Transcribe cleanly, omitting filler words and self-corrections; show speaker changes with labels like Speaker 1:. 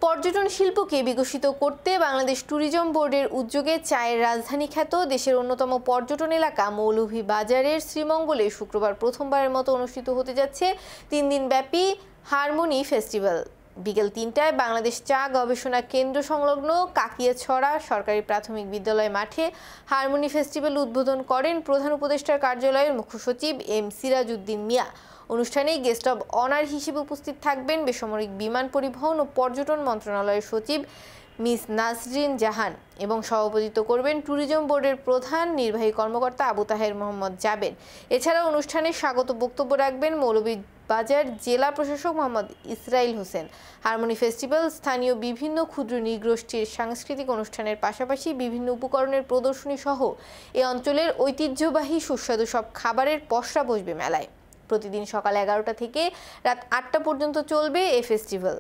Speaker 1: পর্যটন শিল্পকে বিকশিত করতে বাংলাদেশ ট্যুরিজম বোর্ডের উদ্যোগে চায়ের রাজধানী খ্যাত দেশের অন্যতম পর্যটন এলাকা মৌলভীবাজারের শ্রীমঙ্গলে শুক্রবার প্রথমবারের মতো অনুষ্ঠিত হতে যাচ্ছে 3 দিনব্যাপী হারমোনি ফেস্টিভ্যাল। বিকেল 3টায় বাংলাদেশ চা গবেষণা কেন্দ্র সংলগ্ন কাকিয়াছড়া সরকারি প্রাথমিক বিদ্যালয় মাঠে হারমোনি ফেস্টিভ্যাল উদ্বোধন করেন প্রধান উপদেষ্টার কার্যালয়ের মুখ্য সচিব এম সিরাজউদ্দিন মিয়া। অনুষ্ঠানে গেস্ট অব অনার হিসেবে উপস্থিত থাকবেন বেসামরিক বিমান পরিবহন ও পর্যটন মন্ত্রণালয়ের সচিব মিস নাসরিন জাহান এবং সভাপতিত্ব করবেন ট্যুরিজম বোর্ডের প্রধান নির্বাহী কর্মকর্তা আবু তাহের মোহাম্মদ জাবেদ। এছাড়াও অনুষ্ঠানে স্বাগত বক্তব্য রাখবেন মৌলভীবাজার জেলা প্রশাসক মোহাম্মদ ইসরাইল হোসেন। হারমোনি ফেস্টিভ্যাল স্থানীয় বিভিন্ন ক্ষুদ্র নৃগোষ্ঠীর সাংস্কৃতিক অনুষ্ঠানের পাশাপাশি বিভিন্ন উপকরণের প্রদর্শনী সহ এ অঞ্চলের ঐতিহ্যবাহী সুস্বাদু সব খাবারের পসরা বসবে মেলায়। প্রতিদিন সকাল 11টা থেকে রাত 8টা পর্যন্ত চলবে এই ফেস্টিভ্যাল।